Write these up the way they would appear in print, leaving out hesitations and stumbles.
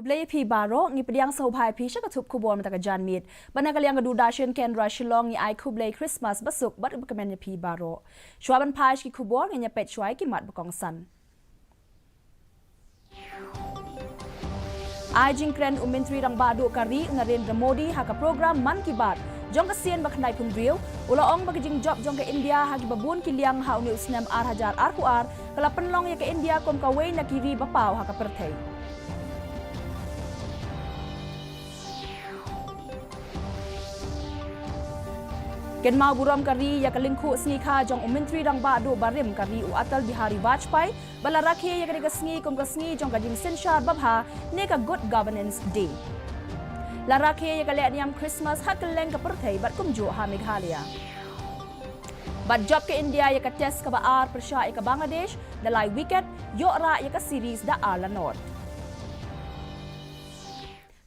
Kublay pi baro ngi pediang saubai pi syak tup kubon mata kajan mit bana kaliang kadu dashen ken rashilong ni ai kublay Christmas basuk bat bakamen pi baro shwaban paish ki kubon ngi pet shwai ki mat bakong san ai jingkren umintri rang badu kari Narendra Modi haka program Man Ki Baat jong ka sien baknai pun riu ulaong bagajing job jong ka India hagi babun kiliang ha uni usnem ar hajar ar huar kala penlong ya ka India kom ka wei na kiri bapau haka perthei Ken mau buram kari ya kalingku sngi kha jong umintri rang badu barim kari u Atal Bihari Vajpayee bala rakhe ya ka sngi kom ka sngi jong ka jing senshar babha ne ka Good Governance Day la rakhe ya ka le niam Christmas hakeleng ka perthei bat kumju ha Meghalaya bat job ke India ya ka test ka ba ar persha ya ka Bangladesh dalai wicket yo ra ya ka series da ala north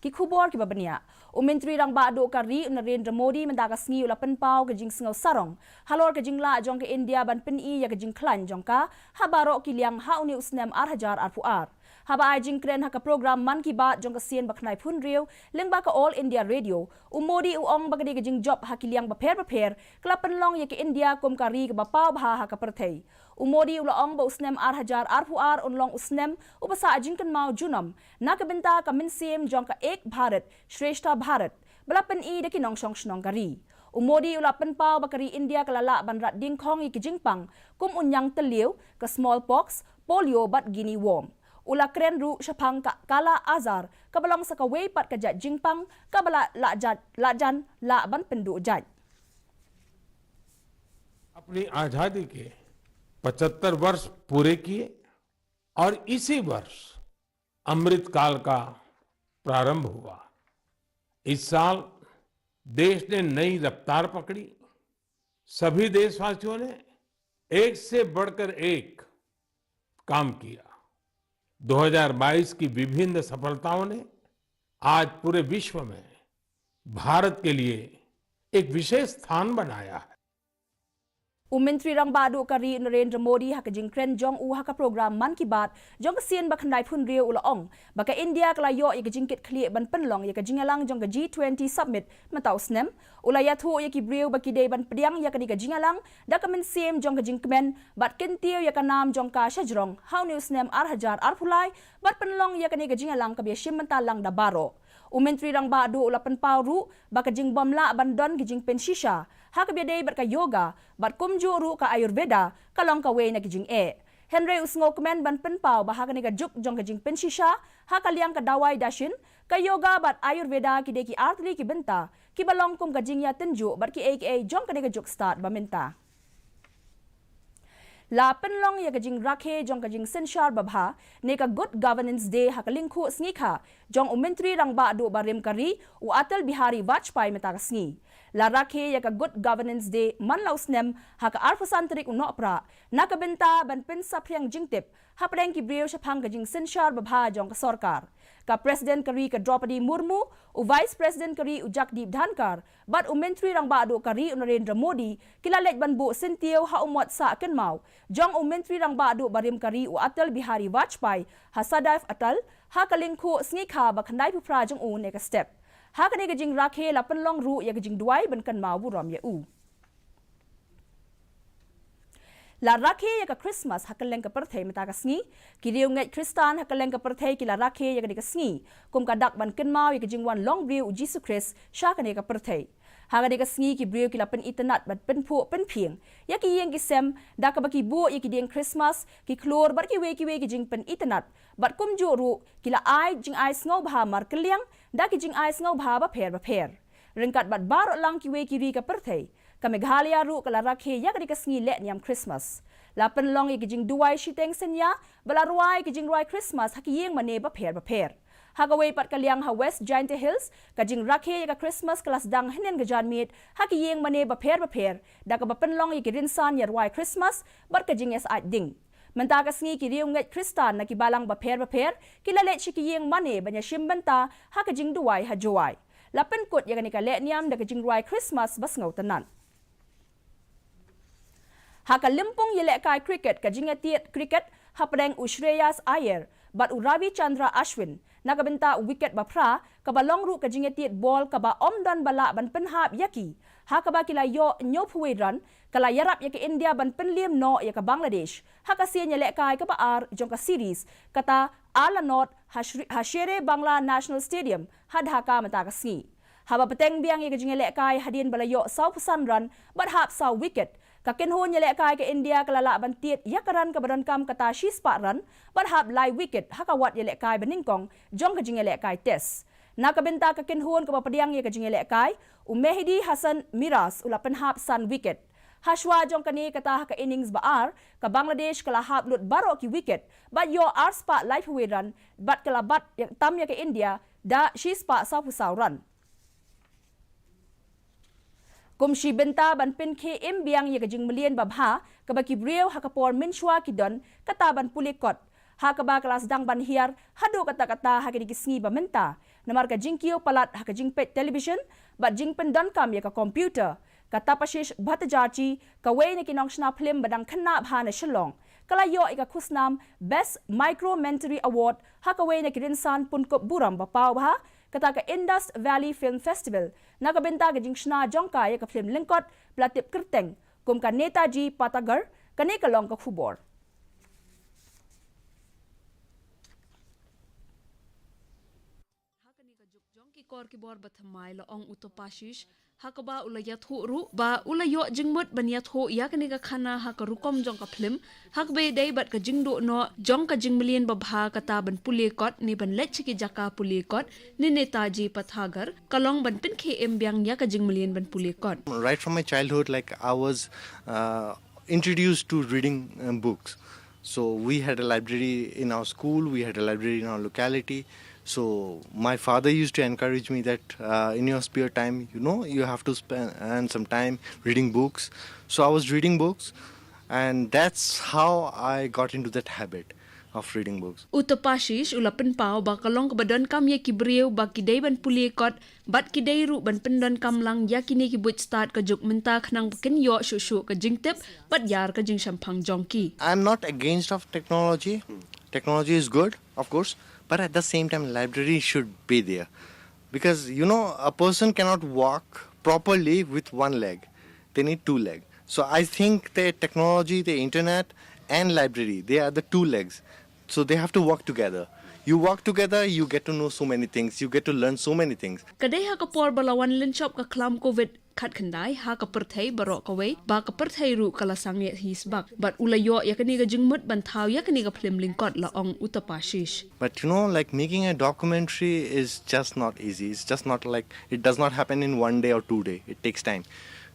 ki khubor ki babania umintri rang badu kari Narendra Modi mendaga sngi ula penpau ke jing sngau sarong halor ke jing la jong ke India ban peni ya ke jing klan jong ka habaro ki liang ha uni usnem ar hajar ar puar haba ai jing kren ha ka program Man Ki Baat jong ka sien baknai phun riu lengba ka All India Radio Modi ong bagadi ke jing job ha ki liang ba pher kla penlong ya ke India kom kari ke ba pau bha ha ka perthei Modi ula ong ba usnem ar hajar ar puar unlong usnem upasa jing kan mau junam na ka benta ka minsiem jong ka ek Bharat Shrestha Bharat balapan i deki nong shong shnong kari Modi ula penpau bakari India kalala ban rat ding khong i ki jingpang kum unyang teliu ka smallpox polio bat guinea worm ula kren ru shapang ka kala azar kabalong sa kawei pat ka jat jingpang kabala lajan la ban pendu jat अपनी आजादी के 75 वर्ष पूरे किए और इसी वर्ष अमृत काल का प्रारंभ हुआ इस साल देश ने नई रफ्तार पकड़ी सभी देशवासियों ने एक से बढ़कर एक काम किया 2022 की विभिन्न सफलताओं ने आज पूरे विश्व में भारत के लिए एक विशेष स्थान बनाया है Umintri rang badu kari Narendra Modi haka jingkren jong u haka program Man Ki Baat jong sien bakhandai phun riu ulaong baka India kala yo ya jingkit khlie ban penlong ya jingalang jong G20 summit matau snem ulaya thu ya ki briu baki dei ban pediang ya ka jingalang da ka men siem jong jingkmen bat kentiu ya ka nam jong ka shajrong how news nem ar hajar ar phulai bat penlong ya ka jingalang ka biashim mentalang da baro Umintri rang badu ula penpau ru baka jing bomla ban don ki jing penshisha haka biadei bat ka yoga bat kumju ru ka ayurveda kalong ka we na ki jing Henry usngo kemen ban penpau bahaka ni ka juk jong ka jing penshisha haka liang ka dawai dashin ka yoga bat ayurveda ki de ki artli ki benta ki balong kum ka jing ya tenju bat ki aka jong ka ni ka juk start baminta La penlong ya kajing rakhe jong kajing senshar babha ne ka Good Governance Day hakalingkhu sngi jong umintri rang ba do barim kari u Atal Bihari Vajpayee meta sngi la rakhe ya ka Good Governance Day man lausnem haka arfasantrik uno pra nakabenta ban pen saphyang jingtip hapreng ki breu shaphang kajing senshar babha jong ka sarkar ka President kari ka Draupadi Murmu u Vice President kari u Jagdeep Dhankar bat umintri rang ba do kari Narendra Modi kilalek ban bu sentio ha umwat sa kenmau jong umintri rang ba do barim kari u Atal Bihari Vajpayee hasadaif Atal hakalingkhu sngi kha bakhandai phra jong u ne ka step hakane ka jing rakhe la penlong ru ya ka jing duai ban kan mau buram ya u La rakhe ya ka Christmas hakaleng ka perthei mata ka sngi kiriu ngai Kristan hakaleng ka perthei ki la rakhe ya ka sngi kum ka dak ban kenmau ya ka jingwan long briu Jesus Christ sha ka ne ka perthei haga de ka sngi ki briu ki la pen internet bat pen phu pen phieng ya ki yeng ki sem da ka baki bu ya ki ding Christmas ki klor bar ki we ki jing pen internet bat kum ju ru ki la ai jing ai sngo bha mar keliang da ki jing ai sngo bha ba pher ringkat bat bar lang ki we ki ri ka perthei ka Meghalaya ru kala rakhe ya ka sngi le niam Christmas la penlong ya ki jing duai shiteng senya bala ruai ki jing ruai Christmas haki yeng mane ba pher Hagaway pat kaliang ha West Giant Hills kajing rakhe ya ka Christmas kelas dang henen gajan mit haki yeng mane ba pher da ka ba penlong ya ki rinsan ya ruai Christmas bar kajing es at ding menta ka sngi ki riu ngai Kristan na ki balang ba pher kilale chi ki yeng mane banya shimbanta ha kajing duai ha joai lapen kot ya ka le niam da kajing ruai Christmas bas ngau tanan Haka limpong yele kai cricket ka jinga tiet cricket hapreng Shreyas Iyer bat Ravi Chandra Ashwin nakabenta wicket bapra kabalong ru kajingetiet ball kaba omdan bala ban penhap yaki hakaba kila yo nyophuwe run kala yarap yaki India ban penliam no yaka Bangladesh hakasia nyelek kai kaba ar jongka series kata ala not Hashere Bangla National Stadium hadhaka matakasngi haba peteng biang yaka jingelek kai hadien balayo sau pusan run bat hap sau wicket kakinhon nyelek kai ke India kalala bantiet yakaran kabadan kam kata shispa run berhab lai wicket hakawat nyelek kai beningkong jong kajing nyelek kai test nakabenta kakinhon kapapadiang ye kajing nyelek kai Mehdi Hassan Miras ula penhap san wicket Hashwa jong kani kata ka innings baar ka Bangladesh kala hap lut baro ki wicket bat yo arspa life away run bat kala bat yang tam ya ke India da shispa sa pusau run Kumshi benta ban pin ke imbiang ye kajing melian babha kabaki breu hakapor minshwa kidon kataban pulikot hakaba kelas dang ban hiar hado kata-kata hakini kisngi bamenta namar ka jingkio palat hakajing pet television bat jingpen don kam ye ka computer kata pashish bhatajachi kawe ni kinong shna film badang khana bha na shillong kala yo ika khusnam best micromentary award hakawe ni kirinsan punkop buram bapaw bha kata ka Indus Valley Film Festival nakabenta ka jingshna jongka ya ka film lingkot platip kerteng kum ka Netaji Patagar kani kalong ka khubor hakani ka jongki kor ki bor bathamai la ong utopashish hakaba ulayat hu ru ba ulayo jingmut baniat hu yakani ka khana hakarukom jong ka film hakbe dei bat ka jingdo no jong ka jingmlien babha kata ban pulikot ni ban lechki jaka pulikot ni Netaji Pathagar kalong ban pin ke embyang ya ka jingmlien ban pulikot right from my childhood like I was introduced to reading books so we had a library in our school we had a library in our locality so my father used to encourage me that in your spare time you have to spend some time reading books so I was reading books and that's how I got into that habit of reading books utopashish ulapen pau ba kalong kabadon kam ye kibreu ba kidai ban pulikot bat kidai ru ban pendon kam lang yakini ki but start ka juk menta khnang kin yo shu ka jingtep bat yar ka jing shampang jongki I'm not against of technology is good of course but at the same time library should be there because a person cannot walk properly with one leg they need two legs so I think the technology the internet and library they are the two legs so they have to work together you work together you get to know so many things you get to learn so many things kadai ha ka por balawan linchop ka klam covid khat khandai ha ka perthai baro ka wei ba ka perthai ru kala sang ye hisbak but ulayo yakani ga jingmut ban thaw yakani ga film lingkot la ong utapashish but like making a documentary is just not easy it's just not like it does not happen in 1 day or 2 days it takes time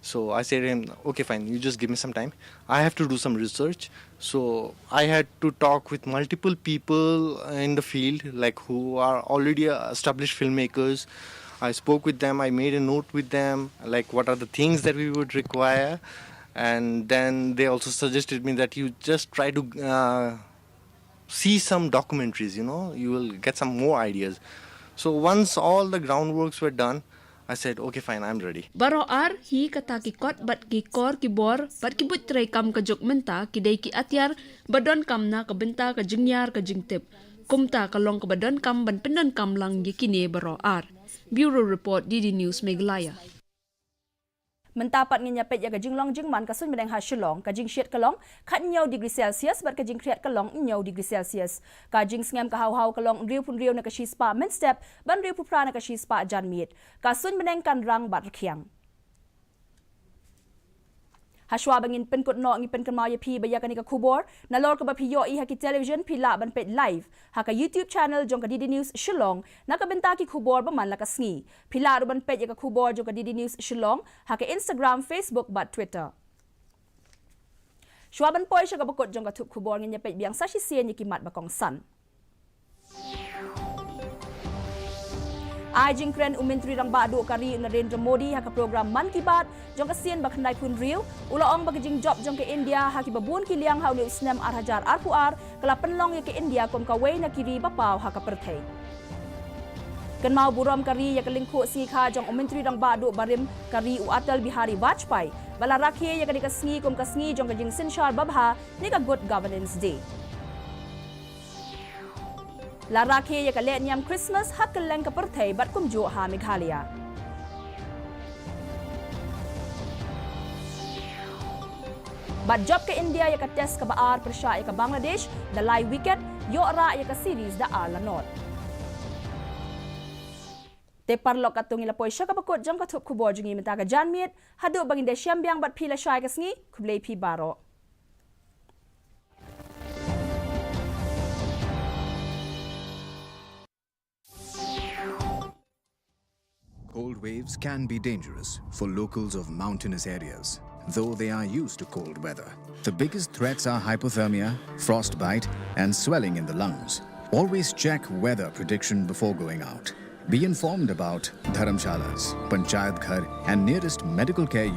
so I said to him okay fine you just give me some time I have to do some research so I had to talk with multiple people in the field like who are already established filmmakers I spoke with them I made a note with them like what are the things that we would require and then they also suggested me that you just try to see some documentaries you will get some more ideas so once all the groundworks were done I said okay fine I'm ready baro ar hi kata ki kot bat ki kor ki bor bat ki but trai kam ka jok menta ki dei ki atyar badon kam na ka benta ka jingyar ka jingtep kumta ka long ka badon kam ban pendon kam lang yakine baro ar Bureau Report DD News Meghalaya Mentapat nginya pet ya ka jinglong jingman ka sun medeng ha shillong ka jing shet kalong khat nyau degree Celsius bat ka jing kriat kalong nyau degree Celsius ka jing ngam ka haw kalong riu pun riu na ka shi spa men step ban riu pu pra na ka shi spa jan miet ka sun medeng kan rang bat khiang Hashwa bangin pen kot no ngi pen kan ma ye phi ba ya ka ni ka khubor na lor ka ba phi yo I ha ki television phi la ban pet live ha ka YouTube channel jong ka DD News Shillong na ka benta ki khubor ba man la ka sngi phi la ru ban pet ya ka khubor jong ka DD News Shillong ha ka Instagram Facebook ba Twitter Shwa ban poi sha ka bakot jong ka thup khubor ngi nya pet biang sa shi sien ye ki mat ba kong san Ai jing kren Menteri rang badu kari Narendra Modi ha ka program Man Ki Baat jong ka sien ba khandai pun riu ula ong ba jing job jong ka India ha ki babun ki liang ha ni isnem ar hajar ar puar kala penlong ye ka India kom ka wei na kiri ba pau ha ka perthai kan mau buram kari ya ka lingkho si kha jong Menteri rang badu barim kari u Atal Bihari Vajpayee bala rakhe ya ka ni ka sngi kom ka sngi jong ka jing sinshar babha ni ka good governance day La rakhe ya ka le nyam Christmas hakaleng ka perthei bat kum jo ha Meghalaya. Bat job ke India ya ka test ka baar persya ya ka Bangladesh na lai wicket yo ra ya ka series da ala not. Te parlok katung ila poy siya kapakot jang katup kubo jungi mentaga janmiet hadu bangin de siyambyang bat pila siya ka sngi kublay pi baro. Cold waves can be dangerous for locals of mountainous areas, though they are used to cold weather. The biggest threats are hypothermia, frostbite, and swelling in the lungs. Always check weather prediction before going out. Be informed about dharamshalas, panchayat ghar, and nearest medical care units.